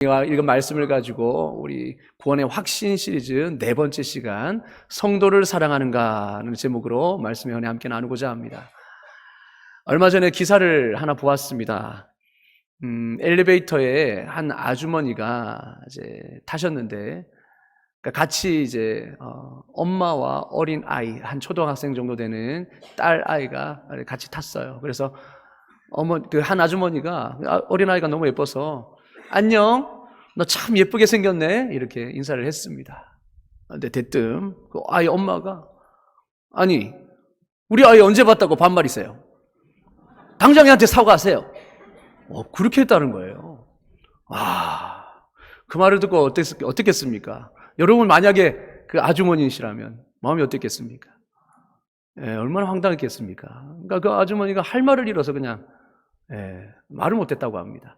이런 말씀을 가지고 우리 구원의 확신 시리즈 4번째 시간 성도를 사랑하는가는 제목으로 말씀의 은혜 함께 나누고자 합니다. 얼마 전에 기사를 하나 보았습니다. 엘리베이터에 한 아주머니가 이제 타셨는데 같이 이제 엄마와 어린 아이 한 초등학생 정도 되는 딸 아이가 같이 탔어요. 그래서 그 한 아주머니가 어린 아이가 너무 예뻐서 안녕, 너 참 예쁘게 생겼네 이렇게 인사를 했습니다. 근데 대뜸 그 아이 엄마가 아니 우리 아이 언제 봤다고 반말이세요? 당장 얘한테 사과하세요. 그렇게 했다는 거예요. 그 말을 듣고 어떻겠습니까? 여러분 만약에 그 아주머니시라면 마음이 어떻겠습니까? 얼마나 황당했겠습니까? 그러니까 그 아주머니가 할 말을 잃어서 그냥 말을 못했다고 합니다.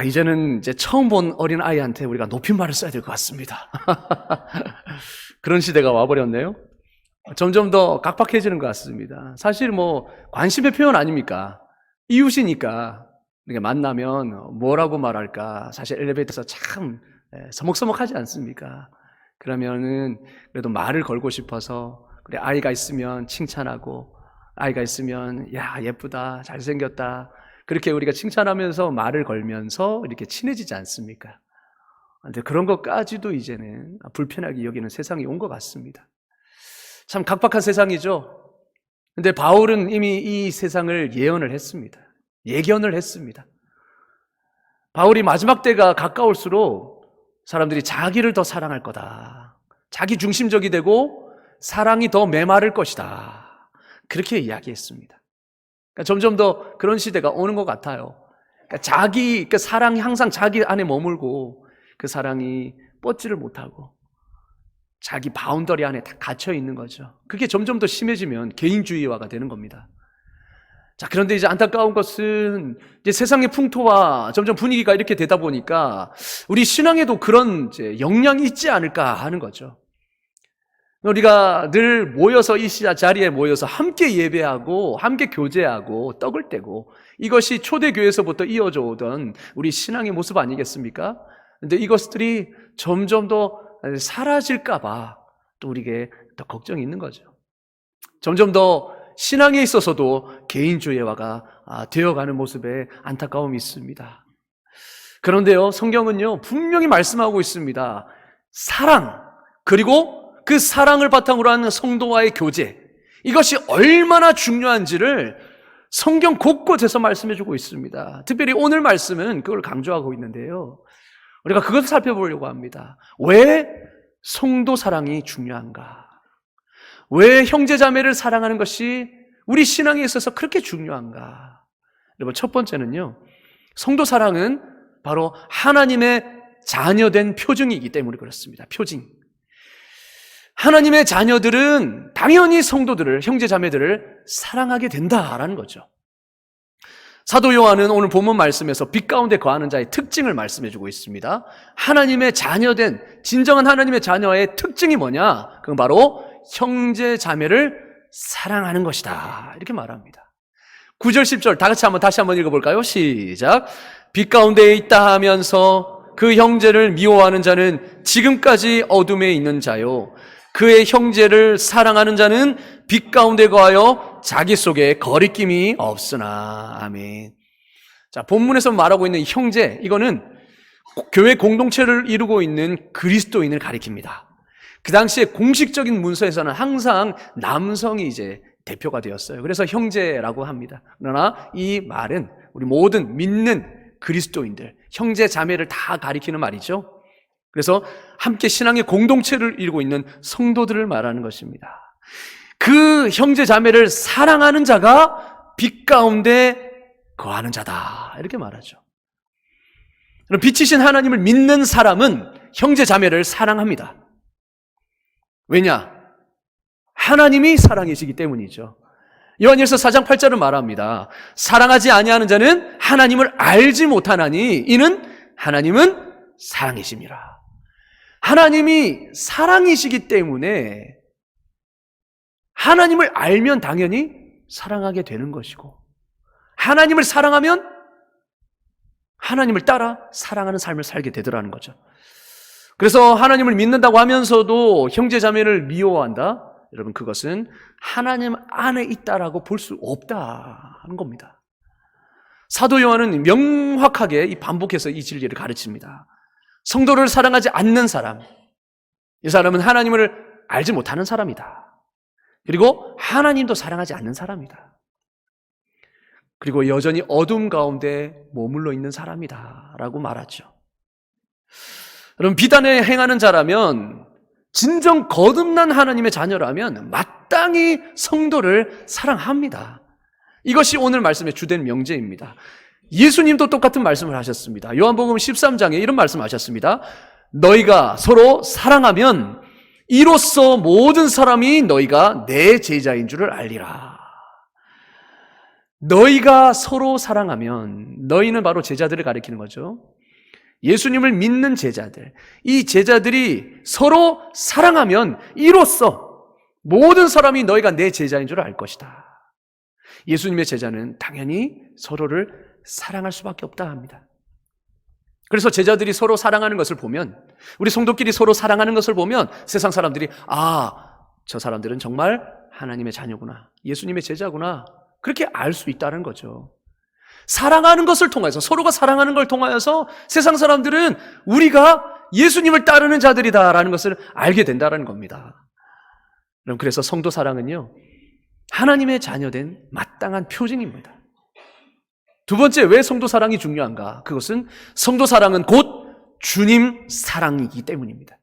이제는 이제 처음 본 어린 아이한테 우리가 높임말을 써야 될 것 같습니다. 그런 시대가 와버렸네요. 점점 더 각박해지는 것 같습니다. 사실 관심의 표현 아닙니까? 이웃이니까 이렇게 만나면 뭐라고 말할까? 사실 엘리베이터에서 참 서먹서먹하지 않습니까? 그러면은 그래도 말을 걸고 싶어서 그래 아이가 있으면 칭찬하고 아이가 있으면 야 예쁘다 잘생겼다 그렇게 우리가 칭찬하면서 말을 걸면서 이렇게 친해지지 않습니까? 근데 그런 것까지도 이제는 불편하게 여기는 세상이 온 것 같습니다. 참 각박한 세상이죠. 근데 바울은 이미 이 세상을 예언을 했습니다. 예견을 했습니다. 바울이 마지막 때가 가까울수록 사람들이 자기를 더 사랑할 거다. 자기 중심적이 되고 사랑이 더 메마를 것이다. 그렇게 이야기했습니다. 그러니까 점점 더 그런 시대가 오는 것 같아요. 그러니까 사랑이 항상 자기 안에 머물고 그 사랑이 뻗지를 못하고 자기 바운더리 안에 다 갇혀 있는 거죠. 그게 점점 더 심해지면 개인주의화가 되는 겁니다. 자, 그런데 이제 안타까운 것은 이제 세상의 풍토와 점점 분위기가 이렇게 되다 보니까 우리 신앙에도 그런 이제 영향이 있지 않을까 하는 거죠. 우리가 늘 모여서 이 자리에 모여서 함께 예배하고 함께 교제하고 떡을 떼고 이것이 초대교회에서부터 이어져 오던 우리 신앙의 모습 아니겠습니까? 근데 이것들이 점점 더 사라질까 봐 또 우리에게 더 걱정이 있는 거죠. 점점 더 신앙에 있어서도 개인주의화가 되어가는 모습에 안타까움이 있습니다. 그런데요, 성경은요 분명히 말씀하고 있습니다. 사랑, 그리고 그 사랑을 바탕으로 하는 성도와의 교제, 이것이 얼마나 중요한지를 성경 곳곳에서 말씀해주고 있습니다. 특별히 오늘 말씀은 그걸 강조하고 있는데요, 우리가 그것을 살펴보려고 합니다. 왜 성도 사랑이 중요한가? 왜 형제자매를 사랑하는 것이 우리 신앙에 있어서 그렇게 중요한가? 여러분, 첫 번째는요, 성도 사랑은 바로 하나님의 자녀된 표징이기 때문에 그렇습니다. 표징. 하나님의 자녀들은 당연히 성도들을, 형제자매들을 사랑하게 된다라는 거죠. 사도 요한은 오늘 본문 말씀에서 빛 가운데 거하는 자의 특징을 말씀해주고 있습니다. 하나님의 자녀된, 진정한 하나님의 자녀의 특징이 뭐냐? 그건 바로 형제자매를 사랑하는 것이다, 이렇게 말합니다. 9절 10절 다시 한번 읽어볼까요? 시작. 빛 가운데에 있다 하면서 그 형제를 미워하는 자는 지금까지 어둠에 있는 자요, 그의 형제를 사랑하는 자는 빛 가운데 거하여 자기 속에 거리낌이 없으나. 아멘. 자, 본문에서 말하고 있는 형제, 이거는 교회 공동체를 이루고 있는 그리스도인을 가리킵니다. 그 당시에 공식적인 문서에서는 항상 남성이 이제 대표가 되었어요. 그래서 형제라고 합니다. 그러나 이 말은 우리 모든 믿는 그리스도인들, 형제 자매를 다 가리키는 말이죠. 그래서 함께 신앙의 공동체를 이루고 있는 성도들을 말하는 것입니다. 그 형제 자매를 사랑하는 자가 빛 가운데 거하는 자다, 이렇게 말하죠. 그럼 빛이신 하나님을 믿는 사람은 형제 자매를 사랑합니다. 왜냐? 하나님이 사랑이시기 때문이죠. 요한일서 4장 8절은 말합니다. 사랑하지 아니하는 자는 하나님을 알지 못하나니 이는 하나님은 사랑이심이라. 하나님이 사랑이시기 때문에 하나님을 알면 당연히 사랑하게 되는 것이고, 하나님을 사랑하면 하나님을 따라 사랑하는 삶을 살게 되더라는 거죠. 그래서 하나님을 믿는다고 하면서도 형제 자매를 미워한다? 여러분, 그것은 하나님 안에 있다라고 볼 수 없다 하는 겁니다. 사도 요한은 명확하게 반복해서 이 진리를 가르칩니다. 성도를 사랑하지 않는 사람, 이 사람은 하나님을 알지 못하는 사람이다. 그리고 하나님도 사랑하지 않는 사람이다. 그리고 여전히 어둠 가운데 머물러 있는 사람이다 라고 말하죠. 여러분, 비단에 행하는 자라면, 진정 거듭난 하나님의 자녀라면 마땅히 성도를 사랑합니다. 이것이 오늘 말씀의 주된 명제입니다. 예수님도 똑같은 말씀을 하셨습니다. 요한복음 13장에 이런 말씀하셨습니다. 너희가 서로 사랑하면 이로써 모든 사람이 너희가 내 제자인 줄을 알리라. 너희가 서로 사랑하면, 너희는 바로 제자들을 가리키는 거죠. 예수님을 믿는 제자들, 이 제자들이 서로 사랑하면 이로써 모든 사람이 너희가 내 제자인 줄 알 것이다. 예수님의 제자는 당연히 서로를 사랑할 수밖에 없다 합니다. 그래서 제자들이 서로 사랑하는 것을 보면, 우리 성도끼리 서로 사랑하는 것을 보면 세상 사람들이 저 사람들은 정말 하나님의 자녀구나, 예수님의 제자구나, 그렇게 알 수 있다는 거죠. 사랑하는 것을 통해서, 서로가 사랑하는 걸 통하여서 세상 사람들은 우리가 예수님을 따르는 자들이다라는 것을 알게 된다는 겁니다. 여러분, 그래서 성도 사랑은요, 하나님의 자녀된 마땅한 표징입니다. 두 번째, 왜 성도 사랑이 중요한가? 그것은 성도 사랑은 곧 주님 사랑이기 때문입니다.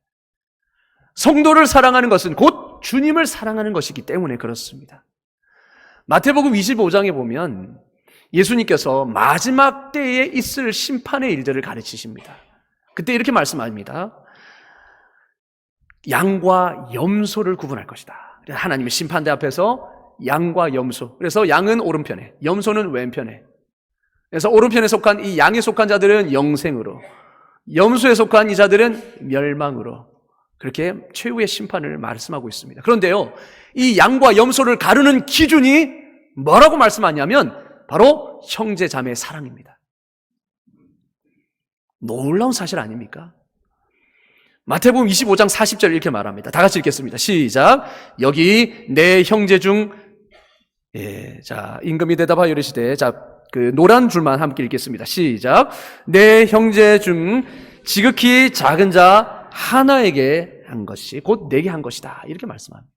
성도를 사랑하는 것은 곧 주님을 사랑하는 것이기 때문에 그렇습니다. 마태복음 25장에 보면 예수님께서 마지막 때에 있을 심판의 일들을 가르치십니다. 그때 이렇게 말씀합니다. 양과 염소를 구분할 것이다. 하나님의 심판대 앞에서 양과 염소. 그래서 양은 오른편에, 염소는 왼편에. 그래서 오른편에 속한 이 양에 속한 자들은 영생으로, 염소에 속한 이 자들은 멸망으로, 그렇게 최후의 심판을 말씀하고 있습니다. 그런데요, 이 양과 염소를 가르는 기준이 뭐라고 말씀하냐면 바로 형제 자매의 사랑입니다. 놀라운 사실 아닙니까? 마태복음 25장 40절 이렇게 말합니다. 다 같이 읽겠습니다. 시작. 여기 내 형제 중, 임금이 대답하여 이르시되, 그 노란 줄만 함께 읽겠습니다. 시작. 내 형제 중 지극히 작은 자 하나에게 한 것이 곧 내게 한 것이다. 이렇게 말씀합니다.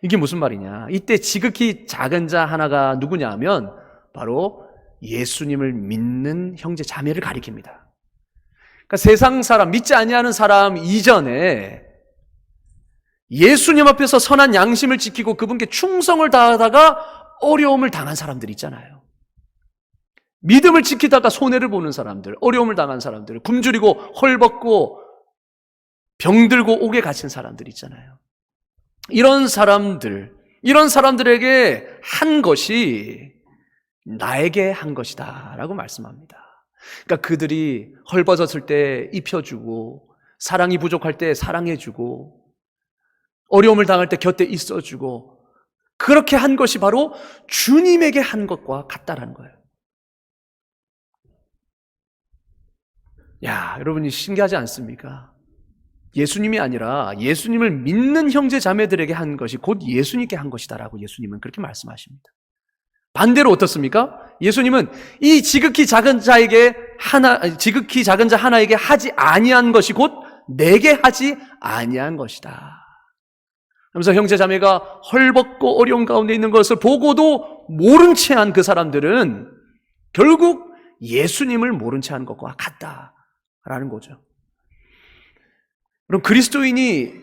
이게 무슨 말이냐? 이때 지극히 작은 자 하나가 누구냐 하면 바로 예수님을 믿는 형제 자매를 가리킵니다. 그러니까 세상 사람, 믿지 아니하는 사람 이전에 예수님 앞에서 선한 양심을 지키고 그분께 충성을 다하다가 어려움을 당한 사람들 있잖아요. 믿음을 지키다가 손해를 보는 사람들, 어려움을 당한 사람들, 굶주리고 헐벗고 병들고 옥에 갇힌 사람들 있잖아요. 이런 사람들에게 한 것이 나에게 한 것이다 라고 말씀합니다. 그러니까 그들이 헐벗었을 때 입혀주고, 사랑이 부족할 때 사랑해주고, 어려움을 당할 때 곁에 있어주고, 그렇게 한 것이 바로 주님에게 한 것과 같다라는 거예요. 여러분이 신기하지 않습니까? 예수님이 아니라 예수님을 믿는 형제 자매들에게 한 것이 곧 예수님께 한 것이다라고 예수님은 그렇게 말씀하십니다. 반대로 어떻습니까? 예수님은 이 지극히 작은 자 하나에게 하지 아니한 것이 곧 내게 하지 아니한 것이다. 그러면서 형제 자매가 헐벗고 어려운 가운데 있는 것을 보고도 모른 채 한 그 사람들은 결국 예수님을 모른 채 한 것과 같다라는 거죠. 그럼 그리스도인이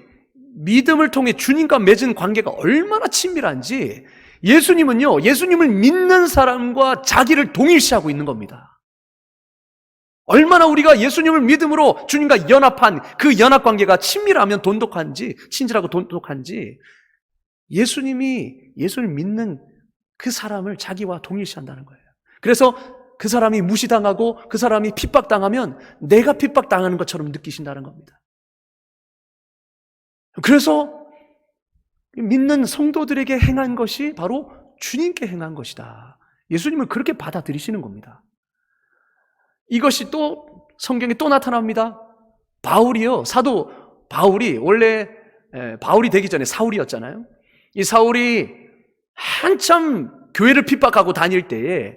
믿음을 통해 주님과 맺은 관계가 얼마나 친밀한지 예수님은요, 예수님을 믿는 사람과 자기를 동일시하고 있는 겁니다. 얼마나 우리가 예수님을 믿음으로 주님과 연합한 그 연합 관계가 친밀하면 친밀하고 돈독한지 예수님이 예수를 믿는 그 사람을 자기와 동일시한다는 거예요. 그래서 그 사람이 무시당하고 그 사람이 핍박당하면 내가 핍박당하는 것처럼 느끼신다는 겁니다. 그래서 믿는 성도들에게 행한 것이 바로 주님께 행한 것이다. 예수님을 그렇게 받아들이시는 겁니다. 이것이 또 성경에 또 나타납니다. 바울이요. 사도 바울이 원래 바울이 되기 전에 사울이었잖아요. 이 사울이 한참 교회를 핍박하고 다닐 때에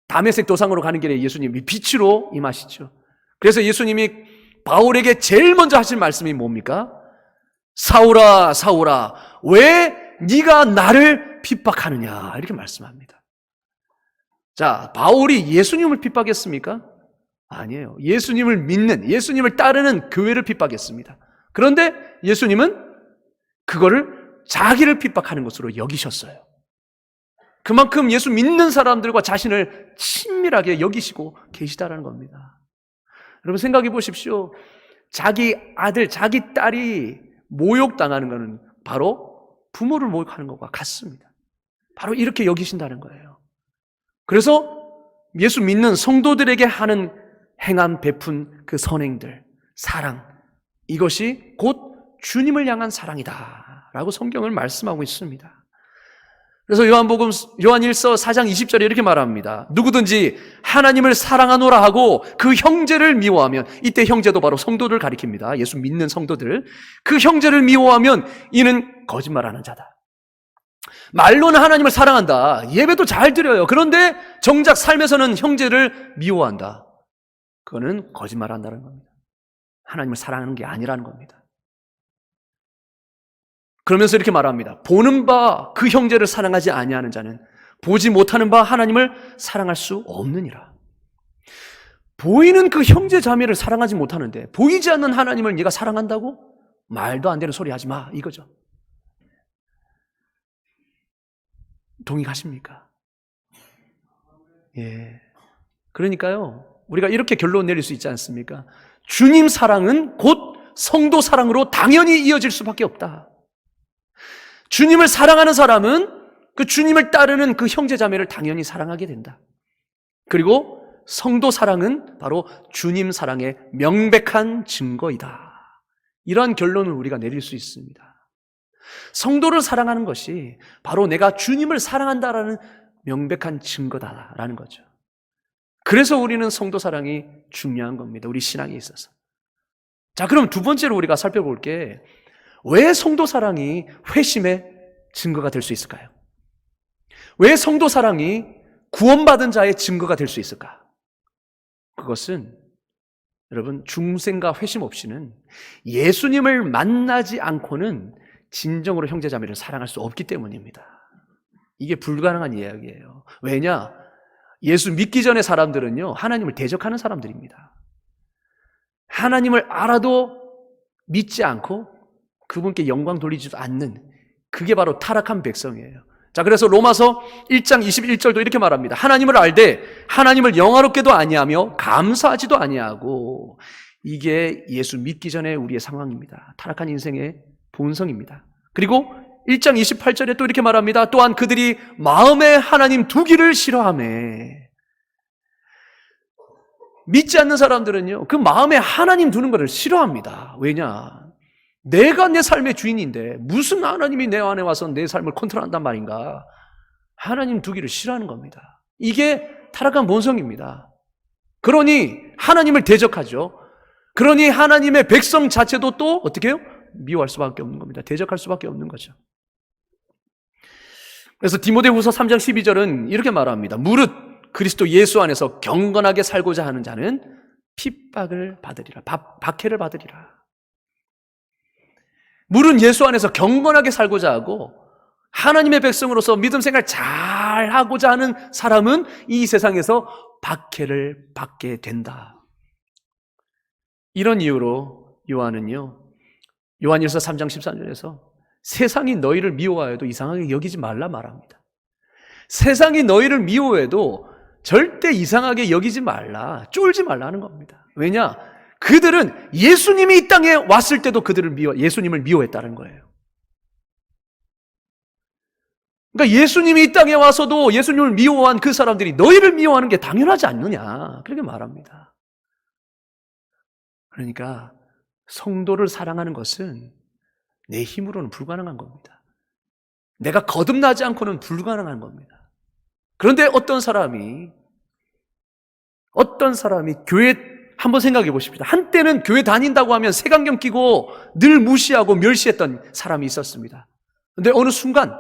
다메섹 도상으로 가는 길에 예수님이 빛으로 임하시죠. 그래서 예수님이 바울에게 제일 먼저 하신 말씀이 뭡니까? 사울아, 사울아, 왜 네가 나를 핍박하느냐, 이렇게 말씀합니다. 자, 바울이 예수님을 핍박했습니까? 아니에요. 예수님을 믿는, 예수님을 따르는 교회를 핍박했습니다. 그런데 예수님은 그거를 자기를 핍박하는 것으로 여기셨어요. 그만큼 예수 믿는 사람들과 자신을 친밀하게 여기시고 계시다라는 겁니다. 여러분 생각해 보십시오. 자기 아들, 자기 딸이 모욕당하는 것은 바로 부모를 모욕하는 것과 같습니다. 바로 이렇게 여기신다는 거예요. 그래서 예수 믿는 성도들에게 하는 행한 베푼 그 선행들, 사랑, 이것이 곧 주님을 향한 사랑이다 라고 성경을 말씀하고 있습니다. 그래서 요한복음 요한일서 4장 20절에 이렇게 말합니다. 누구든지 하나님을 사랑하노라 하고 그 형제를 미워하면, 이때 형제도 바로 성도들 가리킵니다. 예수 믿는 성도들. 그 형제를 미워하면 이는 거짓말하는 자다. 말로는 하나님을 사랑한다. 예배도 잘 드려요. 그런데 정작 삶에서는 형제를 미워한다. 그거는 거짓말한다는 겁니다. 하나님을 사랑하는 게 아니라는 겁니다. 그러면서 이렇게 말합니다. 보는 바 그 형제를 사랑하지 아니하는 자는 보지 못하는 바 하나님을 사랑할 수 없느니라. 보이는 그 형제 자매를 사랑하지 못하는데 보이지 않는 하나님을 네가 사랑한다고? 말도 안 되는 소리 하지 마, 이거죠. 동의하십니까? 예. 그러니까요, 우리가 이렇게 결론 내릴 수 있지 않습니까? 주님 사랑은 곧 성도 사랑으로 당연히 이어질 수밖에 없다. 주님을 사랑하는 사람은 그 주님을 따르는 그 형제자매를 당연히 사랑하게 된다. 그리고 성도 사랑은 바로 주님 사랑의 명백한 증거이다. 이러한 결론을 우리가 내릴 수 있습니다. 성도를 사랑하는 것이 바로 내가 주님을 사랑한다라는 명백한 증거다라는 거죠. 그래서 우리는 성도 사랑이 중요한 겁니다. 우리 신앙에 있어서. 자, 그럼 두 번째로 우리가 살펴볼 게, 왜 성도 사랑이 회심의 증거가 될 수 있을까요? 왜 성도 사랑이 구원받은 자의 증거가 될 수 있을까? 그것은 여러분, 중생과 회심 없이는 예수님을 만나지 않고는 진정으로 형제자매를 사랑할 수 없기 때문입니다. 이게 불가능한 이야기예요. 왜냐? 예수 믿기 전의 사람들은요, 하나님을 대적하는 사람들입니다. 하나님을 알아도 믿지 않고 그분께 영광 돌리지도 않는, 그게 바로 타락한 백성이에요. 자, 그래서 로마서 1장 21절도 이렇게 말합니다. 하나님을 알되 하나님을 영화롭게도 아니하며 감사하지도 아니하고. 이게 예수 믿기 전에 우리의 상황입니다. 타락한 인생의 본성입니다. 그리고 1장 28절에 또 이렇게 말합니다. 또한 그들이 마음에 하나님 두기를 싫어하매. 믿지 않는 사람들은요, 그 마음에 하나님 두는 것을 싫어합니다. 왜냐? 내가 내 삶의 주인인데 무슨 하나님이 내 안에 와서 내 삶을 컨트롤한단 말인가? 하나님 두기를 싫어하는 겁니다. 이게 타락한 본성입니다. 그러니 하나님을 대적하죠. 그러니 하나님의 백성 자체도 또 어떻게 해요? 미워할 수밖에 없는 겁니다. 대적할 수밖에 없는 거죠. 그래서 디모데후서 3장 12절은 이렇게 말합니다. 무릇 그리스도 예수 안에서 경건하게 살고자 하는 자는 핍박을 받으리라. 박해를 받으리라. 물은 예수 안에서 경건하게 살고자 하고 하나님의 백성으로서 믿음 생활 잘 하고자 하는 사람은 이 세상에서 박해를 받게 된다. 이런 이유로 요한은요, 요한일서 3장 13절에서 세상이 너희를 미워하여도 이상하게 여기지 말라 말합니다. 세상이 너희를 미워해도 절대 이상하게 여기지 말라, 쫄지 말라는 겁니다. 왜냐? 그들은 예수님이 이 땅에 왔을 때도 예수님을 미워했다는 거예요. 그러니까 예수님이 이 땅에 와서도 예수님을 미워한 그 사람들이 너희를 미워하는 게 당연하지 않느냐, 그렇게 말합니다. 그러니까 성도를 사랑하는 것은 내 힘으로는 불가능한 겁니다. 내가 거듭나지 않고는 불가능한 겁니다. 그런데 어떤 사람이 어떤 사람이 교회, 한번 생각해 보십시다. 한때는 교회 다닌다고 하면 색안경 끼고 늘 무시하고 멸시했던 사람이 있었습니다. 근데 어느 순간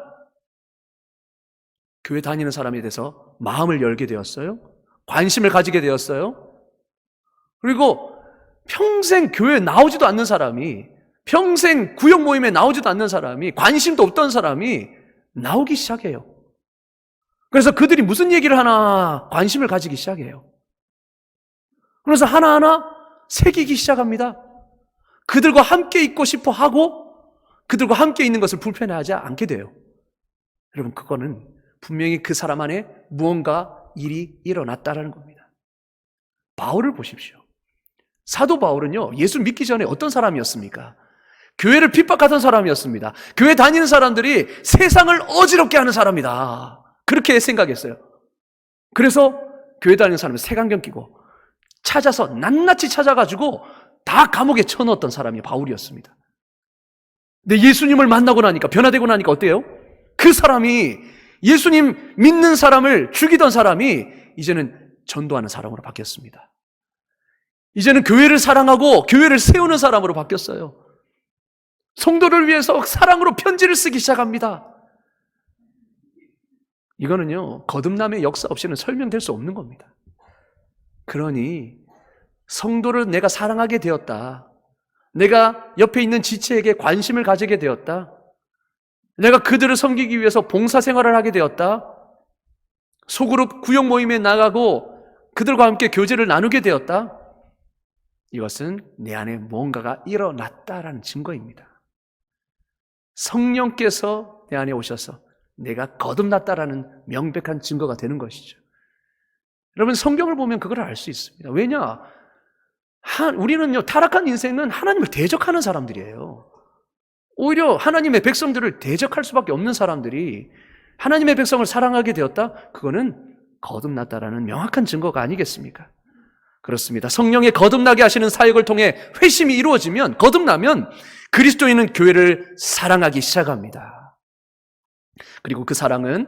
교회 다니는 사람에 대해서 마음을 열게 되었어요. 관심을 가지게 되었어요. 그리고 평생 교회에 나오지도 않는 사람이, 평생 구역 모임에 나오지도 않는 사람이, 관심도 없던 사람이 나오기 시작해요. 그래서 그들이 무슨 얘기를 하나 관심을 가지기 시작해요. 그래서 하나하나 새기기 시작합니다. 그들과 함께 있고 싶어 하고 그들과 함께 있는 것을 불편해하지 않게 돼요. 여러분, 그거는 분명히 그 사람 안에 무언가 일이 일어났다라는 겁니다. 바울을 보십시오. 사도 바울은요, 예수 믿기 전에 어떤 사람이었습니까? 교회를 핍박하던 사람이었습니다. 교회 다니는 사람들이 세상을 어지럽게 하는 사람이다, 그렇게 생각했어요. 그래서 교회 다니는 사람을 색안경 끼고 찾아서 낱낱이 찾아가지고 다 감옥에 쳐넣었던 사람이 바울이었습니다. 근데 예수님을 만나고 나니까, 변화되고 나니까 어때요? 그 사람이, 예수님 믿는 사람을 죽이던 사람이 이제는 전도하는 사람으로 바뀌었습니다. 이제는 교회를 사랑하고 교회를 세우는 사람으로 바뀌었어요. 성도를 위해서 사랑으로 편지를 쓰기 시작합니다. 이거는요, 거듭남의 역사 없이는 설명될 수 없는 겁니다. 그러니 성도를 내가 사랑하게 되었다, 내가 옆에 있는 지체에게 관심을 가지게 되었다, 내가 그들을 섬기기 위해서 봉사생활을 하게 되었다, 소그룹 구역 모임에 나가고 그들과 함께 교제를 나누게 되었다, 이것은 내 안에 뭔가가 일어났다라는 증거입니다. 성령께서 내 안에 오셔서 내가 거듭났다라는 명백한 증거가 되는 것이죠. 여러분, 성경을 보면 그걸 알 수 있습니다. 왜냐? 우리는요, 타락한 인생은 하나님을 대적하는 사람들이에요. 오히려 하나님의 백성들을 대적할 수밖에 없는 사람들이 하나님의 백성을 사랑하게 되었다? 그거는 거듭났다라는 명확한 증거가 아니겠습니까? 그렇습니다. 성령의 거듭나게 하시는 사역을 통해 회심이 이루어지면, 거듭나면 그리스도인은 교회를 사랑하기 시작합니다. 그리고 그 사랑은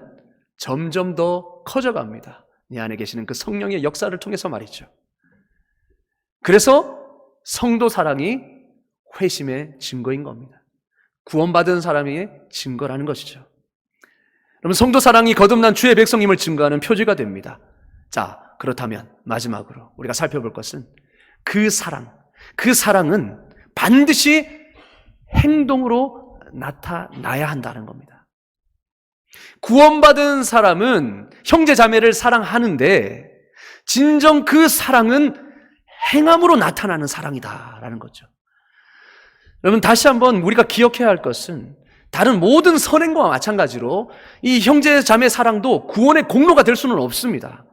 점점 더 커져갑니다. 내 안에 계시는 그 성령의 역사를 통해서 말이죠. 그래서 성도 사랑이 회심의 증거인 겁니다. 구원받은 사람의 증거라는 것이죠. 그러면 성도 사랑이 거듭난 주의 백성임을 증거하는 표지가 됩니다. 자, 그렇다면 마지막으로 우리가 살펴볼 것은 그 사랑은 반드시 행동으로 나타나야 한다는 겁니다. 구원받은 사람은 형제 자매를 사랑하는데 진정 그 사랑은 행함으로 나타나는 사랑이다라는 거죠. 여러분, 다시 한번 우리가 기억해야 할 것은 다른 모든 선행과 마찬가지로 이 형제 자매 사랑도 구원의 공로가 될 수는 없습니다.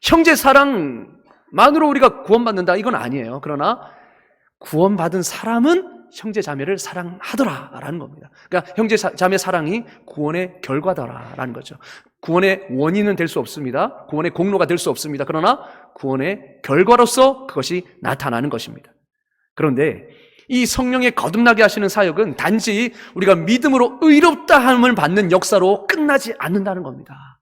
형제 사랑만으로 우리가 구원받는다, 이건 아니에요. 그러나 구원받은 사람은 형제 자매를 사랑하더라라는 겁니다. 그러니까 형제 자매 사랑이 구원의 결과다라는 거죠. 구원의 원인은 될 수 없습니다. 구원의 공로가 될 수 없습니다. 그러나 구원의 결과로서 그것이 나타나는 것입니다. 그런데 이 성령의 거듭나게 하시는 사역은 단지 우리가 믿음으로 의롭다함을 받는 역사로 끝나지 않는다는 겁니다.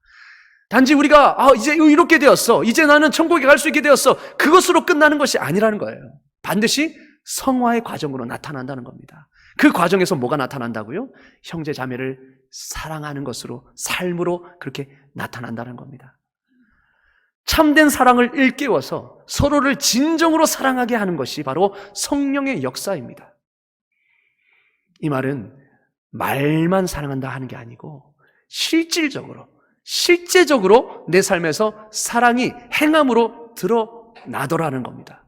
단지 우리가 이제 의롭게 되었어, 이제 나는 천국에 갈 수 있게 되었어, 그것으로 끝나는 것이 아니라는 거예요. 반드시 성화의 과정으로 나타난다는 겁니다. 그 과정에서 뭐가 나타난다고요? 형제 자매를 사랑하는 것으로, 삶으로 그렇게 나타난다는 겁니다. 참된 사랑을 일깨워서 서로를 진정으로 사랑하게 하는 것이 바로 성령의 역사입니다. 이 말은 말만 사랑한다 하는 게 아니고 실제적으로 내 삶에서 사랑이 행함으로 드러나더라는 겁니다.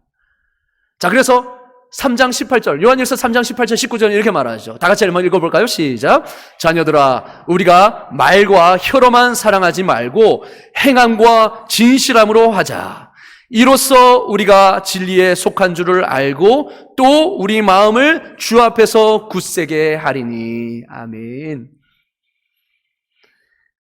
자, 그래서 3장 18절, 요한일서 3장 18절 19절 이렇게 말하죠. 다 같이 한번 읽어볼까요? 시작. 자녀들아, 우리가 말과 혀로만 사랑하지 말고 행함과 진실함으로 하자. 이로써 우리가 진리에 속한 줄을 알고 또 우리 마음을 주 앞에서 굳세게 하리니. 아멘.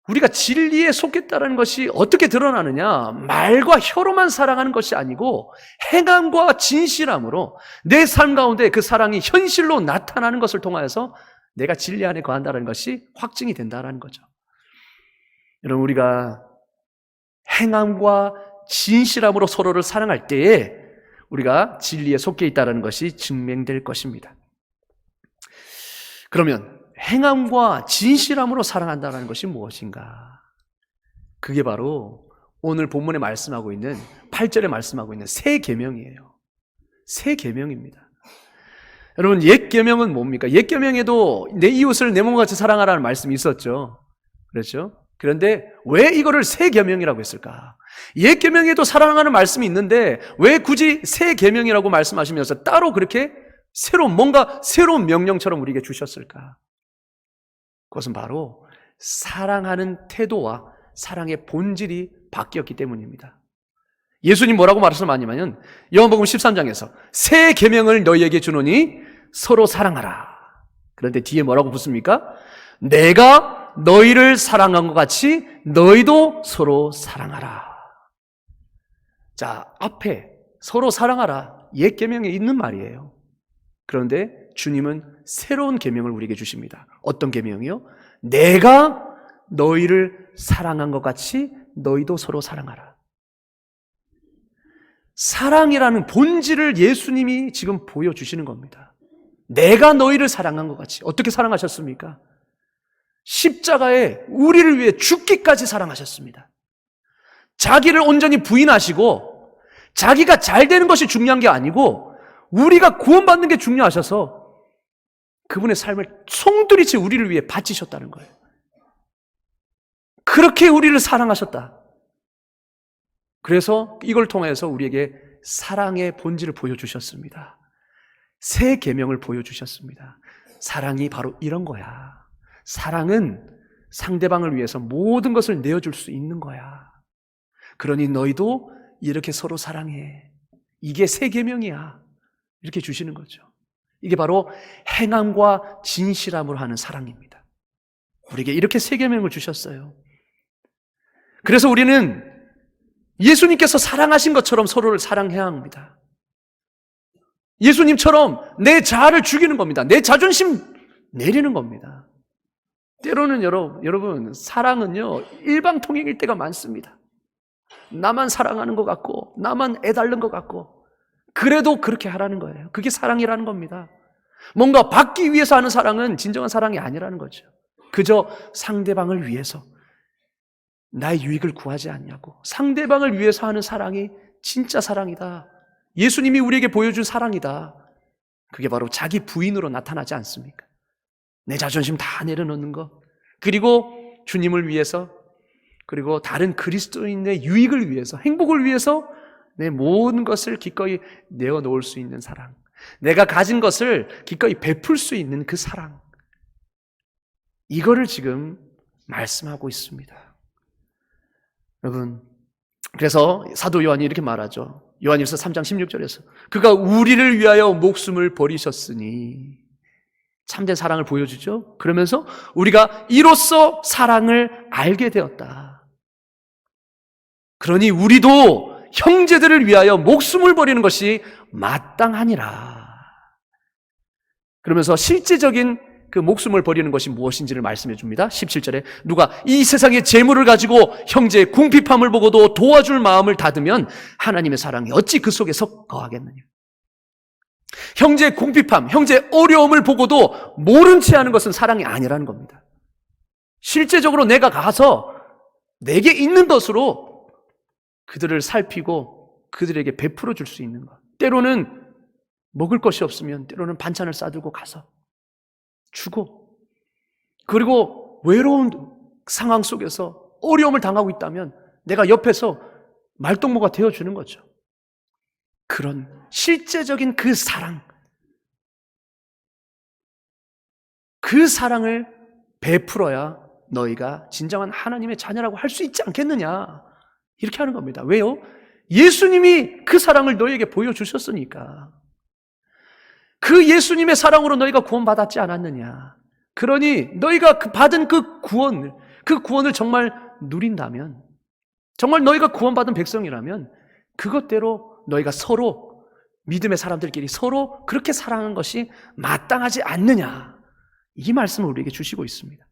우리가 진리에 속했다는 것이 어떻게 드러나느냐? 말과 혀로만 사랑하는 것이 아니고 행함과 진실함으로 내 삶 가운데 그 사랑이 현실로 나타나는 것을 통하여서 내가 진리 안에 거한다는 것이 확증이 된다는 거죠. 여러분, 우리가 행함과 진실함으로 서로를 사랑할 때에 우리가 진리에 속해 있다는 것이 증명될 것입니다. 그러면 행함과 진실함으로 사랑한다는 것이 무엇인가? 그게 바로 오늘 본문에 말씀하고 있는 8절에 말씀하고 있는 새 계명이에요. 새 계명입니다. 여러분, 옛 계명은 뭡니까? 옛 계명에도 내 이웃을 내 몸같이 사랑하라는 말씀이 있었죠. 그렇죠? 그런데 왜 이거를 새 계명이라고 했을까? 옛 계명에도 사랑하는 말씀이 있는데 왜 굳이 새 계명이라고 말씀하시면서 따로 그렇게 뭔가 새로운 명령처럼 우리에게 주셨을까? 그것은 바로 사랑하는 태도와 사랑의 본질이 바뀌었기 때문입니다. 예수님 뭐라고 말씀하냐면 요한복음 13장에서 새 계명을 너희에게 주노니 서로 사랑하라. 그런데 뒤에 뭐라고 붙습니까? 내가 너희를 사랑한 것 같이 너희도 서로 사랑하라. 자, 앞에 서로 사랑하라 옛 계명에 있는 말이에요. 그런데 주님은 새로운 계명을 우리에게 주십니다. 어떤 계명이요? 내가 너희를 사랑한 것 같이 너희도 서로 사랑하라. 사랑이라는 본질을 예수님이 지금 보여주시는 겁니다. 내가 너희를 사랑한 것 같이. 어떻게 사랑하셨습니까? 십자가에 우리를 위해 죽기까지 사랑하셨습니다. 자기를 온전히 부인하시고 자기가 잘 되는 것이 중요한 게 아니고 우리가 구원받는 게 중요하셔서 그분의 삶을 송두리째 우리를 위해 바치셨다는 거예요. 그렇게 우리를 사랑하셨다. 그래서 이걸 통해서 우리에게 사랑의 본질을 보여주셨습니다. 새 계명을 보여주셨습니다. 사랑이 바로 이런 거야. 사랑은 상대방을 위해서 모든 것을 내어줄 수 있는 거야. 그러니 너희도 이렇게 서로 사랑해. 이게 새 계명이야. 이렇게 주시는 거죠. 이게 바로 행함과 진실함으로 하는 사랑입니다. 우리에게 이렇게 새 계명을 주셨어요. 그래서 우리는 예수님께서 사랑하신 것처럼 서로를 사랑해야 합니다. 예수님처럼 내 자아를 죽이는 겁니다. 내 자존심 내리는 겁니다. 때로는 여러분 사랑은요 일방통행일 때가 많습니다. 나만 사랑하는 것 같고 나만 애달는 것 같고 그래도 그렇게 하라는 거예요. 그게 사랑이라는 겁니다. 뭔가 받기 위해서 하는 사랑은 진정한 사랑이 아니라는 거죠. 그저 상대방을 위해서 나의 유익을 구하지 않냐고. 상대방을 위해서 하는 사랑이 진짜 사랑이다. 예수님이 우리에게 보여준 사랑이다. 그게 바로 자기 부인으로 나타나지 않습니까? 내 자존심 다 내려놓는 것, 그리고 주님을 위해서, 그리고 다른 그리스도인의 유익을 위해서, 행복을 위해서 내 모든 것을 기꺼이 내어놓을 수 있는 사랑, 내가 가진 것을 기꺼이 베풀 수 있는 그 사랑, 이거를 지금 말씀하고 있습니다. 여러분, 그래서 사도 요한이 이렇게 말하죠. 요한일서 3장 16절에서 그가 우리를 위하여 목숨을 버리셨으니, 참된 사랑을 보여주죠. 그러면서 우리가 이로써 사랑을 알게 되었다. 그러니 우리도 형제들을 위하여 목숨을 버리는 것이 마땅하니라. 그러면서 실제적인 그 목숨을 버리는 것이 무엇인지를 말씀해 줍니다. 17절에 누가 이 세상의 재물을 가지고 형제의 궁핍함을 보고도 도와줄 마음을 닫으면 하나님의 사랑이 어찌 그 속에서 거하겠느냐. 형제의 궁핍함, 형제의 어려움을 보고도 모른 채 하는 것은 사랑이 아니라는 겁니다. 실제적으로 내가 가서 내게 있는 것으로 그들을 살피고 그들에게 베풀어 줄 수 있는 것. 때로는 먹을 것이 없으면 때로는 반찬을 싸들고 가서 주고, 그리고 외로운 상황 속에서 어려움을 당하고 있다면 내가 옆에서 말동무가 되어주는 거죠. 그런 실제적인 그 사랑, 그 사랑을 베풀어야 너희가 진정한 하나님의 자녀라고 할 수 있지 않겠느냐, 이렇게 하는 겁니다. 왜요? 예수님이 그 사랑을 너희에게 보여주셨으니까. 그 예수님의 사랑으로 너희가 구원받았지 않았느냐. 그러니 너희가 받은 그 구원을 정말 누린다면, 정말 너희가 구원받은 백성이라면 그것대로 너희가 서로, 믿음의 사람들끼리 서로 그렇게 사랑하는 것이 마땅하지 않느냐, 이 말씀을 우리에게 주시고 있습니다.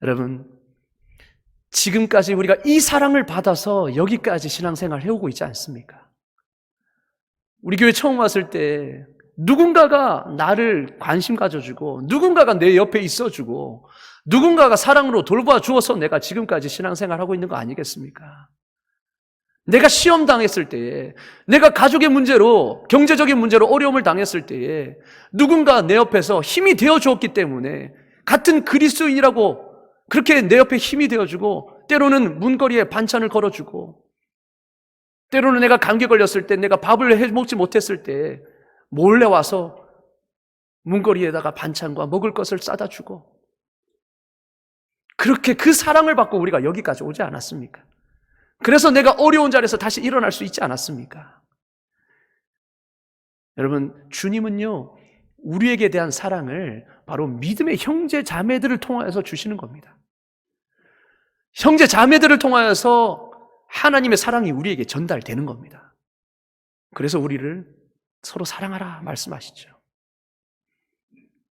여러분, 지금까지 우리가 이 사랑을 받아서 여기까지 신앙생활 해오고 있지 않습니까? 우리 교회 처음 왔을 때 누군가가 나를 관심 가져주고 누군가가 내 옆에 있어주고 누군가가 사랑으로 돌봐주어서 내가 지금까지 신앙생활 하고 있는 거 아니겠습니까? 내가 시험 당했을 때에, 내가 가족의 문제로, 경제적인 문제로 어려움을 당했을 때에 누군가 내 옆에서 힘이 되어 주었기 때문에 같은 그리스도인이라고 그렇게 내 옆에 힘이 되어주고, 때로는 문거리에 반찬을 걸어주고, 때로는 내가 감기 걸렸을 때, 내가 밥을 해 먹지 못했을 때 몰래 와서 문거리에다가 반찬과 먹을 것을 싸다 주고, 그렇게 그 사랑을 받고 우리가 여기까지 오지 않았습니까? 그래서 내가 어려운 자리에서 다시 일어날 수 있지 않았습니까? 여러분, 주님은요, 우리에게 대한 사랑을 바로 믿음의 형제 자매들을 통하여서 주시는 겁니다. 형제 자매들을 통하여서 하나님의 사랑이 우리에게 전달되는 겁니다. 그래서 우리를 서로 사랑하라 말씀하시죠.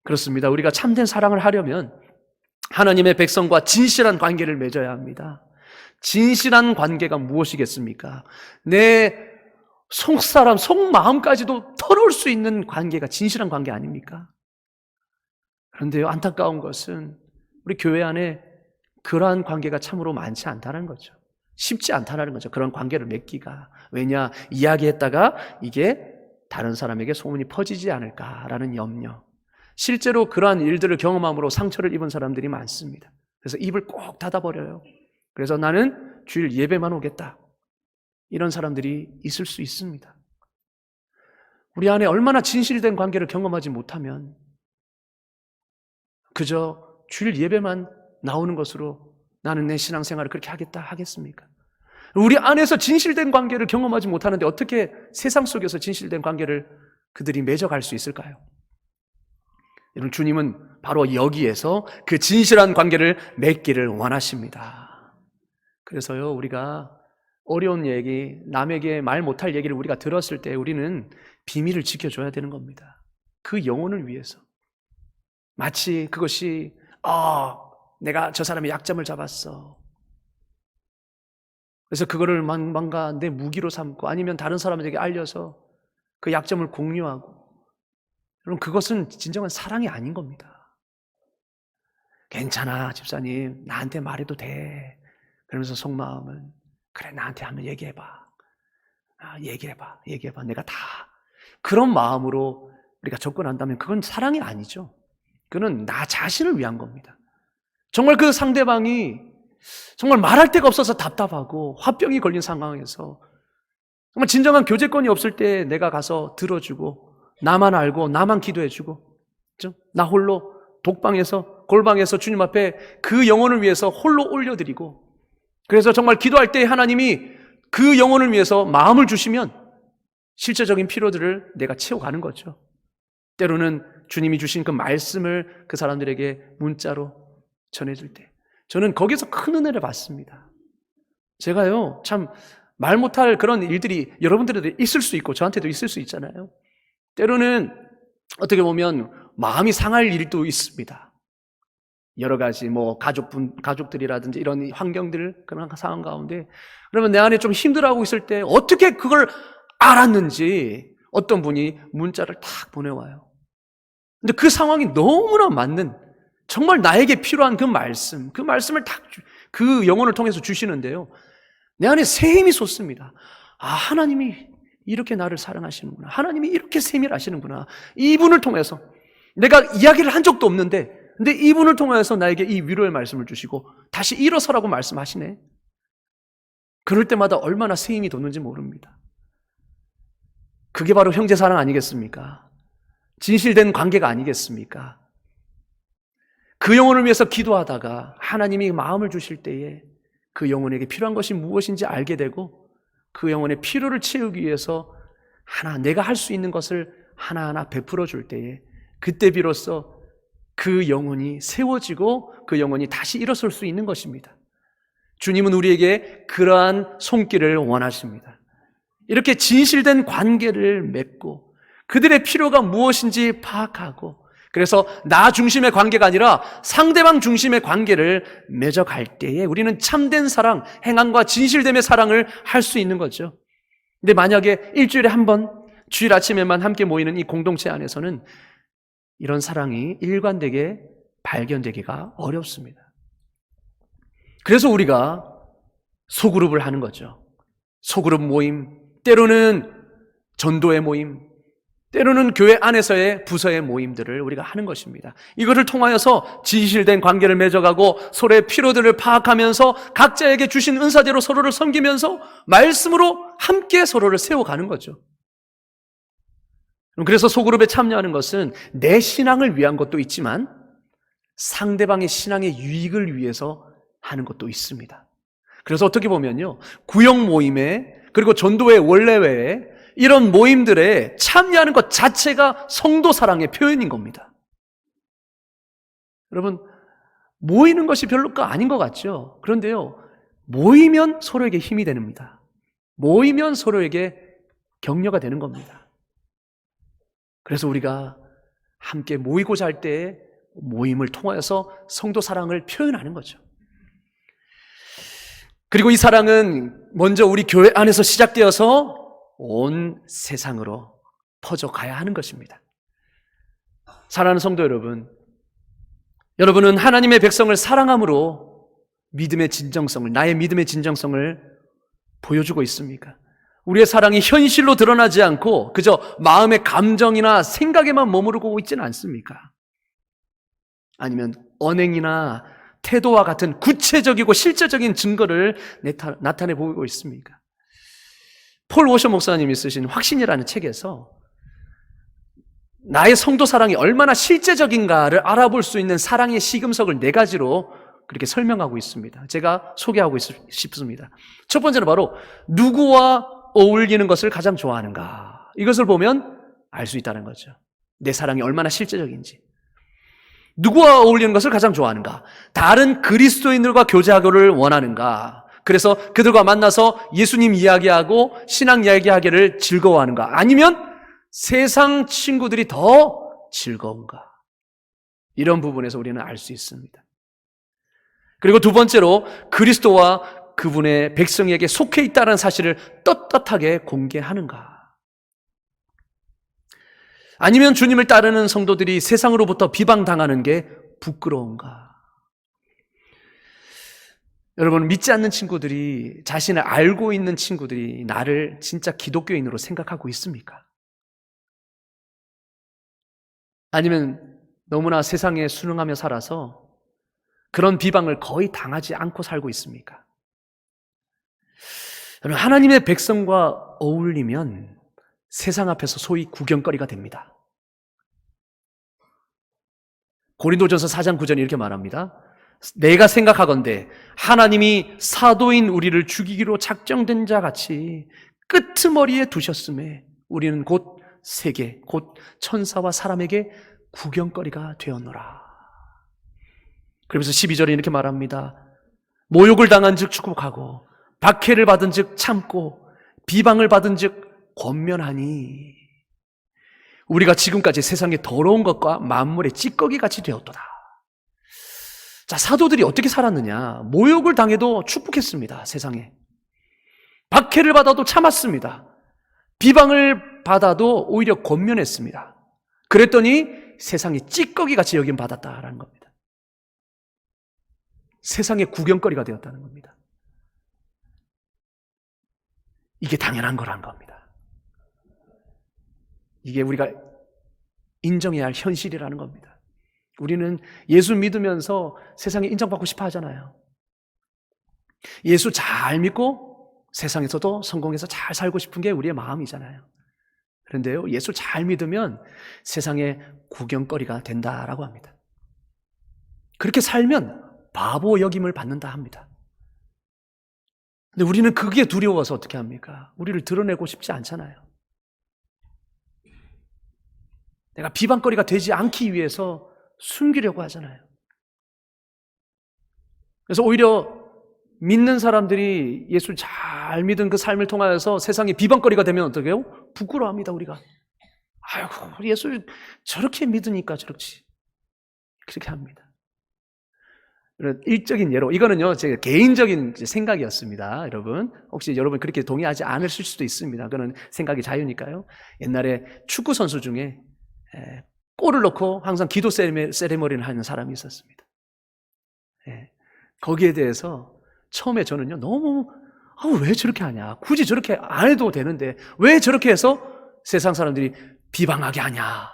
그렇습니다. 우리가 참된 사랑을 하려면 하나님의 백성과 진실한 관계를 맺어야 합니다. 진실한 관계가 무엇이겠습니까? 내 속사람, 속마음까지도 털어올 수 있는 관계가 진실한 관계 아닙니까? 그런데요, 안타까운 것은 우리 교회 안에 그러한 관계가 참으로 많지 않다는 거죠. 쉽지 않다는 거죠. 그런 관계를 맺기가. 왜냐? 이야기했다가 이게 다른 사람에게 소문이 퍼지지 않을까라는 염려. 실제로 그러한 일들을 경험함으로 상처를 입은 사람들이 많습니다. 그래서 입을 꼭 닫아버려요. 그래서 나는 주일 예배만 오겠다. 이런 사람들이 있을 수 있습니다. 우리 안에 얼마나 진실된 관계를 경험하지 못하면 그저 주일 예배만 나오는 것으로 나는 내 신앙생활을 그렇게 하겠습니까? 우리 안에서 진실된 관계를 경험하지 못하는데 어떻게 세상 속에서 진실된 관계를 그들이 맺어갈 수 있을까요? 여러분, 주님은 바로 여기에서 그 진실한 관계를 맺기를 원하십니다. 그래서요, 우리가 어려운 얘기, 남에게 말 못할 얘기를 우리가 들었을 때 우리는 비밀을 지켜줘야 되는 겁니다. 그 영혼을 위해서. 마치 그것이 내가 저 사람의 약점을 잡았어. 그래서 그거를 뭔가 내 무기로 삼고 아니면 다른 사람에게 알려서 그 약점을 공유하고, 여러분, 그것은 진정한 사랑이 아닌 겁니다. 괜찮아, 집사님. 나한테 말해도 돼. 그러면서 속마음은 그래, 나한테 한번 얘기해봐. 얘기해봐. 내가 다. 그런 마음으로 우리가 접근한다면 그건 사랑이 아니죠. 그건 나 자신을 위한 겁니다. 정말 그 상대방이 정말 말할 데가 없어서 답답하고 화병이 걸린 상황에서 정말 진정한 교제권이 없을 때 내가 가서 들어주고 나만 알고 나만 기도해주고 나 홀로 독방에서 골방에서 주님 앞에 그 영혼을 위해서 홀로 올려드리고, 그래서 정말 기도할 때 하나님이 그 영혼을 위해서 마음을 주시면 실제적인 필요들을 내가 채워가는 거죠. 때로는 주님이 주신 그 말씀을 그 사람들에게 문자로 전해줄 때 저는 거기서 큰 은혜를 받습니다. 제가요, 참 말 못할 그런 일들이 여러분들에도 있을 수 있고 저한테도 있을 수 있잖아요. 때로는 어떻게 보면 마음이 상할 일도 있습니다. 여러 가지 가족들이라든지 이런 환경들, 그런 상황 가운데 그러면 내 안에 좀 힘들어하고 있을 때 어떻게 그걸 알았는지 어떤 분이 문자를 탁 보내와요. 근데 그 상황이 너무나 맞는, 정말 나에게 필요한 그 말씀을 딱 그 영혼을 통해서 주시는데요, 내 안에 새 힘이 솟습니다. 하나님이 이렇게 나를 사랑하시는구나. 하나님이 이렇게 세밀하시는구나. 이분을 통해서 내가 이야기를 한 적도 없는데 근데 이분을 통해서 나에게 이 위로의 말씀을 주시고 다시 일어서라고 말씀하시네. 그럴 때마다 얼마나 새 힘이 돋는지 모릅니다. 그게 바로 형제사랑 아니겠습니까? 진실된 관계가 아니겠습니까? 그 영혼을 위해서 기도하다가 하나님이 마음을 주실 때에 그 영혼에게 필요한 것이 무엇인지 알게 되고 그 영혼의 필요를 채우기 위해서 내가 할 수 있는 것을 하나하나 베풀어 줄 때에 그때 비로소 그 영혼이 세워지고 그 영혼이 다시 일어설 수 있는 것입니다. 주님은 우리에게 그러한 손길을 원하십니다. 이렇게 진실된 관계를 맺고 그들의 필요가 무엇인지 파악하고 그래서 나 중심의 관계가 아니라 상대방 중심의 관계를 맺어갈 때에 우리는 참된 사랑, 행함과 진실됨의 사랑을 할 수 있는 거죠. 근데 만약에 일주일에 한 번, 주일 아침에만 함께 모이는 이 공동체 안에서는 이런 사랑이 일관되게 발견되기가 어렵습니다. 그래서 우리가 소그룹을 하는 거죠. 소그룹 모임, 때로는 전도의 모임, 때로는 교회 안에서의 부서의 모임들을 우리가 하는 것입니다. 이것을 통하여서 진실된 관계를 맺어가고 서로의 필요들을 파악하면서 각자에게 주신 은사대로 서로를 섬기면서 말씀으로 함께 서로를 세워가는 거죠. 그래서 소그룹에 참여하는 것은 내 신앙을 위한 것도 있지만 상대방의 신앙의 유익을 위해서 하는 것도 있습니다. 그래서 어떻게 보면요, 구역 모임에 그리고 전도회 원래회에 이런 모임들에 참여하는 것 자체가 성도 사랑의 표현인 겁니다. 여러분, 모이는 것이 별로가 아닌 것 같죠? 그런데요, 모이면 서로에게 힘이 됩니다. 모이면 서로에게 격려가 되는 겁니다. 그래서 우리가 함께 모이고자 할 때 모임을 통하여서 성도 사랑을 표현하는 거죠. 그리고 이 사랑은 먼저 우리 교회 안에서 시작되어서 온 세상으로 퍼져가야 하는 것입니다. 사랑하는 성도 여러분, 여러분은 하나님의 백성을 사랑함으로 믿음의 진정성을, 나의 믿음의 진정성을 보여주고 있습니까? 우리의 사랑이 현실로 드러나지 않고 그저 마음의 감정이나 생각에만 머무르고 있지는 않습니까? 아니면 언행이나 태도와 같은 구체적이고 실제적인 증거를 나타내 보이고 있습니까? 폴 워셔 목사님이 쓰신 확신이라는 책에서 나의 성도 사랑이 얼마나 실제적인가를 알아볼 수 있는 사랑의 시금석을 4가지로 그렇게 설명하고 있습니다. 제가 소개하고 싶습니다. 첫 번째는 바로 누구와 어울리는 것을 가장 좋아하는가, 이것을 보면 알 수 있다는 거죠. 내 사랑이 얼마나 실제적인지. 누구와 어울리는 것을 가장 좋아하는가, 다른 그리스도인들과 교제하기를 원하는가, 그래서 그들과 만나서 예수님 이야기하고 신앙 이야기하기를 즐거워하는가, 아니면 세상 친구들이 더 즐거운가. 이런 부분에서 우리는 알 수 있습니다. 그리고 두 번째로 그리스도와 그분의 백성에게 속해 있다는 사실을 떳떳하게 공개하는가, 아니면 주님을 따르는 성도들이 세상으로부터 비방당하는 게 부끄러운가. 여러분, 믿지 않는 친구들이, 자신을 알고 있는 친구들이 나를 진짜 기독교인으로 생각하고 있습니까? 아니면 너무나 세상에 순응하며 살아서 그런 비방을 거의 당하지 않고 살고 있습니까? 여러분, 하나님의 백성과 어울리면 세상 앞에서 소위 구경거리가 됩니다. 고린도전서 4장 9절이 이렇게 말합니다. 내가 생각하건대 하나님이 사도인 우리를 죽이기로 작정된 자 같이 끄트머리에 두셨음에 우리는 곧 세계, 곧 천사와 사람에게 구경거리가 되었노라. 그러면서 12절에 이렇게 말합니다. 모욕을 당한 즉 축복하고 박해를 받은 즉 참고 비방을 받은 즉 권면하니 우리가 지금까지 세상의 더러운 것과 만물의 찌꺼기 같이 되었도다. 자, 사도들이 어떻게 살았느냐? 모욕을 당해도 축복했습니다. 세상에. 박해를 받아도 참았습니다. 비방을 받아도 오히려 권면했습니다. 그랬더니 세상이 찌꺼기 같이 여김 받았다라는 겁니다. 세상의 구경거리가 되었다는 겁니다. 이게 당연한 거라는 겁니다. 이게 우리가 인정해야 할 현실이라는 겁니다. 우리는 예수 믿으면서 세상에 인정받고 싶어 하잖아요. 예수 잘 믿고 세상에서도 성공해서 잘 살고 싶은 게 우리의 마음이잖아요. 그런데요, 예수 잘 믿으면 세상에 구경거리가 된다라고 합니다. 그렇게 살면 바보 여김을 받는다 합니다. 근데 우리는 그게 두려워서 어떻게 합니까? 우리를 드러내고 싶지 않잖아요. 내가 비방거리가 되지 않기 위해서 숨기려고 하잖아요. 그래서 오히려 믿는 사람들이 예수를 잘 믿은 그 삶을 통하여서 세상에 비방거리가 되면 어떻게 해요? 부끄러워합니다, 우리가. 아이고, 예수 저렇게 믿으니까 저렇지. 그렇게 합니다. 일적인 예로, 이거는요, 제 개인적인 생각이었습니다. 여러분. 혹시 여러분 그렇게 동의하지 않으실 수도 있습니다. 그건 생각이 자유니까요. 옛날에 축구선수 중에 골을 넣고 항상 기도 세레머니를 하는 사람이 있었습니다. 거기에 대해서 처음에 저는요, 너무, 왜 저렇게 하냐. 굳이 저렇게 안 해도 되는데, 왜 저렇게 해서 세상 사람들이 비방하게 하냐.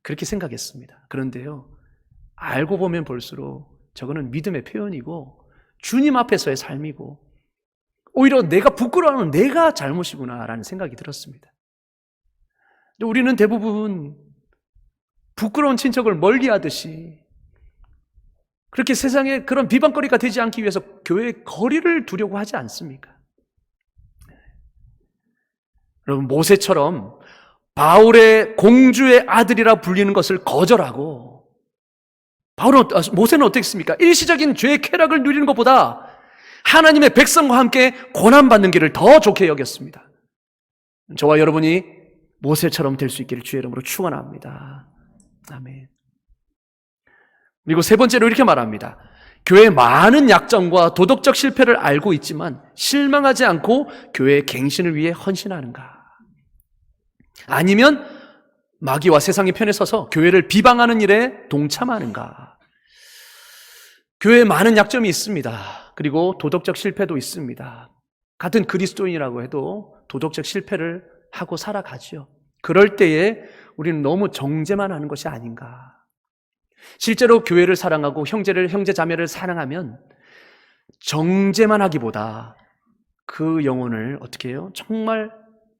그렇게 생각했습니다. 그런데요, 알고 보면 볼수록 저거는 믿음의 표현이고 주님 앞에서의 삶이고 오히려 내가 부끄러워하는 내가 잘못이구나라는 생각이 들었습니다. 우리는 대부분 부끄러운 친척을 멀리하듯이 그렇게 세상에 그런 비방거리가 되지 않기 위해서 교회의 거리를 두려고 하지 않습니까? 여러분, 모세처럼 바울의 공주의 아들이라 불리는 것을 거절하고, 모세는 어떻습니까? 일시적인 죄의 쾌락을 누리는 것보다 하나님의 백성과 함께 고난받는 길을 더 좋게 여겼습니다. 저와 여러분이 모세처럼 될 수 있기를 주의 이름으로 축원합니다. 아멘. 그리고 세 번째로 이렇게 말합니다. 교회의 많은 약점과 도덕적 실패를 알고 있지만 실망하지 않고 교회의 갱신을 위해 헌신하는가? 아니면 마귀와 세상의 편에 서서 교회를 비방하는 일에 동참하는가? 교회에 많은 약점이 있습니다. 그리고 도덕적 실패도 있습니다. 같은 그리스도인이라고 해도 도덕적 실패를 하고 살아가지요. 그럴 때에 우리는 너무 정죄만 하는 것이 아닌가? 실제로 교회를 사랑하고 형제 자매를 사랑하면 정죄만 하기보다 그 영혼을 어떻게 해요? 정말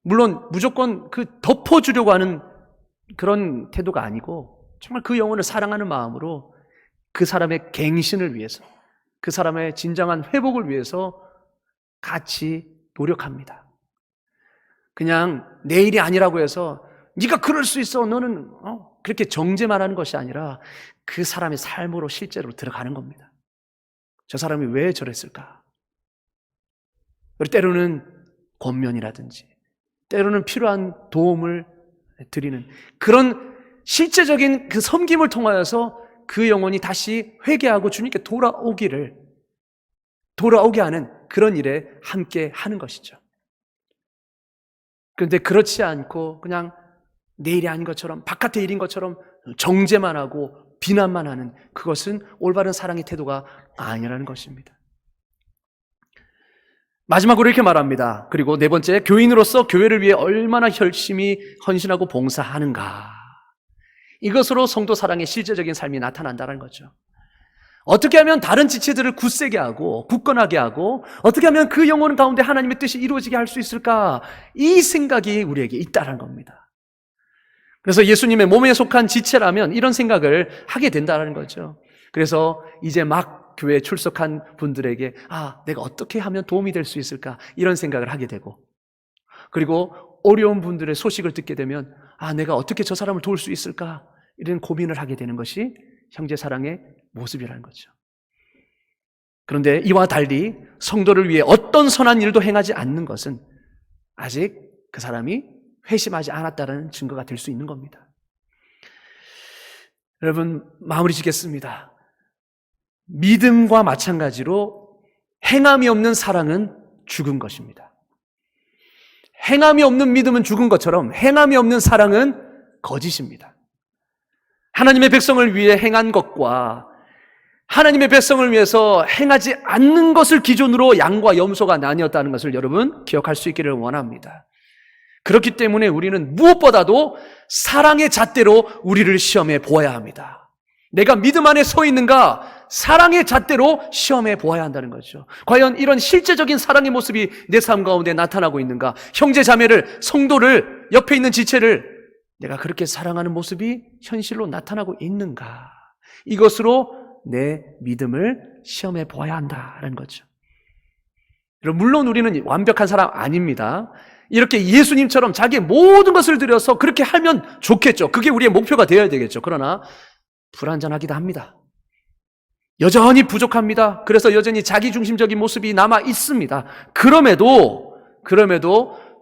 물론 무조건 덮어주려고 하는 그런 태도가 아니고 정말 그 영혼을 사랑하는 마음으로 그 사람의 갱신을 위해서, 그 사람의 진정한 회복을 위해서 같이 노력합니다. 그냥 내 일이 아니라고 해서 네가 그럴 수 있어, 너는 그렇게 정죄만 하는 것이 아니라 그 사람의 삶으로 실제로 들어가는 겁니다. 저 사람이 왜 저랬을까? 때로는 권면이라든지 때로는 필요한 도움을 드리는 그런 실제적인 그 섬김을 통하여서 그 영혼이 다시 회개하고 주님께 돌아오게 하는 그런 일에 함께 하는 것이죠. 그런데 그렇지 않고 그냥 내 일이 아닌 것처럼, 바깥의 일인 것처럼 정죄만 하고 비난만 하는, 그것은 올바른 사랑의 태도가 아니라는 것입니다. 마지막으로 이렇게 말합니다. 그리고 네 번째, 교인으로서 교회를 위해 얼마나 열심히 헌신하고 봉사하는가. 이것으로 성도 사랑의 실제적인 삶이 나타난다는 거죠. 어떻게 하면 다른 지체들을 굳세게 하고 굳건하게 하고 어떻게 하면 그 영혼 가운데 하나님의 뜻이 이루어지게 할 수 있을까? 이 생각이 우리에게 있다는 겁니다. 그래서 예수님의 몸에 속한 지체라면 이런 생각을 하게 된다는 거죠. 그래서 이제 막 교회에 출석한 분들에게 내가 어떻게 하면 도움이 될 수 있을까? 이런 생각을 하게 되고, 그리고 어려운 분들의 소식을 듣게 되면 내가 어떻게 저 사람을 도울 수 있을까? 이런 고민을 하게 되는 것이 형제사랑의 모습이라는 거죠. 그런데 이와 달리 성도를 위해 어떤 선한 일도 행하지 않는 것은 아직 그 사람이 회심하지 않았다는 증거가 될 수 있는 겁니다. 여러분, 마무리 짓겠습니다. 믿음과 마찬가지로 행함이 없는 사랑은 죽은 것입니다. 행함이 없는 믿음은 죽은 것처럼 행함이 없는 사랑은 거짓입니다. 하나님의 백성을 위해 행한 것과 하나님의 백성을 위해서 행하지 않는 것을 기준으로 양과 염소가 나뉘었다는 것을 여러분 기억할 수 있기를 원합니다. 그렇기 때문에 우리는 무엇보다도 사랑의 잣대로 우리를 시험해 보아야 합니다. 내가 믿음 안에 서 있는가? 사랑의 잣대로 시험해 보아야 한다는 거죠. 과연 이런 실제적인 사랑의 모습이 내 삶 가운데 나타나고 있는가? 형제 자매를, 성도를, 옆에 있는 지체를 내가 그렇게 사랑하는 모습이 현실로 나타나고 있는가? 이것으로 내 믿음을 시험해 보아야 한다는 거죠. 물론 우리는 완벽한 사람 아닙니다. 이렇게 예수님처럼 자기의 모든 것을 들여서 그렇게 하면 좋겠죠. 그게 우리의 목표가 되어야 되겠죠. 그러나 불완전하기도 합니다. 여전히 부족합니다. 그래서 여전히 자기중심적인 모습이 남아 있습니다. 그럼에도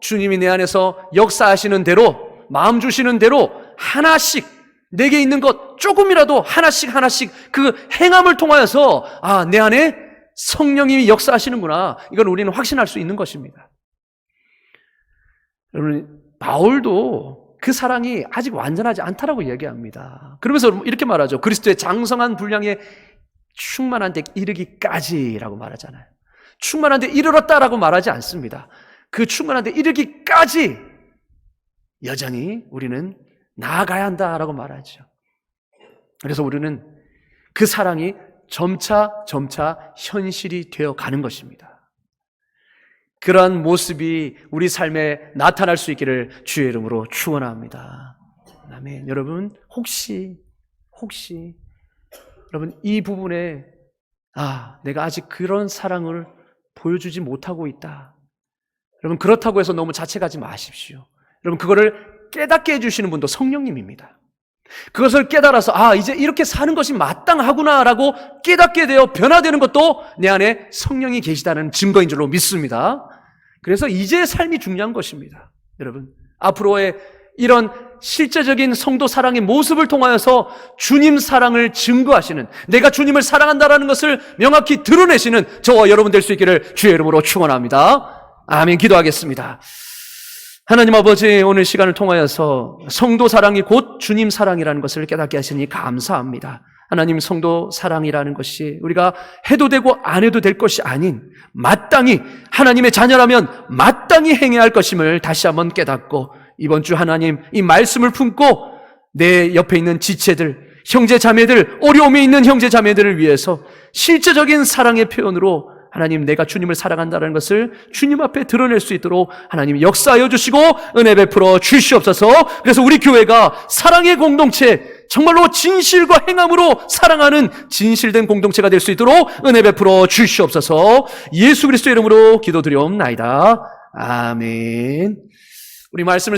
주님이 내 안에서 역사하시는 대로 마음 주시는 대로 하나씩 내게 있는 것 조금이라도 하나씩 그 행함을 통하여서 내 안에 성령님이 역사하시는구나. 이걸 우리는 확신할 수 있는 것입니다. 여러분, 바울도 그 사랑이 아직 완전하지 않다라고 얘기합니다. 그러면서 이렇게 말하죠. 그리스도의 장성한 분량에 충만한 데 이르기까지라고 말하잖아요. 충만한 데 이르렀다라고 말하지 않습니다. 그 충만한 데 이르기까지 여전히 우리는 나아가야 한다라고 말하죠. 그래서 우리는 그 사랑이 점차 현실이 되어 가는 것입니다. 그러한 모습이 우리 삶에 나타날 수 있기를 주의 이름으로 축원합니다. 아멘. 여러분, 혹시 여러분 이 부분에 내가 아직 그런 사랑을 보여주지 못하고 있다. 여러분, 그렇다고 해서 너무 자책하지 마십시오. 여러분, 그거를 깨닫게 해주시는 분도 성령님입니다. 그것을 깨달아서 이제 이렇게 사는 것이 마땅하구나라고 깨닫게 되어 변화되는 것도 내 안에 성령이 계시다는 증거인 줄로 믿습니다. 그래서 이제의 삶이 중요한 것입니다. 여러분, 앞으로의 이런 실제적인 성도 사랑의 모습을 통하여서 주님 사랑을 증거하시는, 내가 주님을 사랑한다라는 것을 명확히 드러내시는 저와 여러분 될 수 있기를 주의 이름으로 축원합니다. 아멘. 기도하겠습니다. 하나님 아버지, 오늘 시간을 통하여서 성도 사랑이 곧 주님 사랑이라는 것을 깨닫게 하시니 감사합니다. 하나님, 성도 사랑이라는 것이 우리가 해도 되고 안 해도 될 것이 아닌 마땅히 하나님의 자녀라면 마땅히 행해야 할 것임을 다시 한번 깨닫고, 이번 주 하나님 이 말씀을 품고 내 옆에 있는 지체들, 형제 자매들, 어려움에 있는 형제 자매들을 위해서 실제적인 사랑의 표현으로 하나님, 내가 주님을 사랑한다는 것을 주님 앞에 드러낼 수 있도록 하나님 역사하여 주시고 은혜 베풀어 주시옵소서. 그래서 우리 교회가 사랑의 공동체, 정말로 진실과 행함으로 사랑하는 진실된 공동체가 될 수 있도록 은혜 베풀어 주시옵소서. 예수 그리스도의 이름으로 기도드리옵나이다. 아멘. 우리 말씀을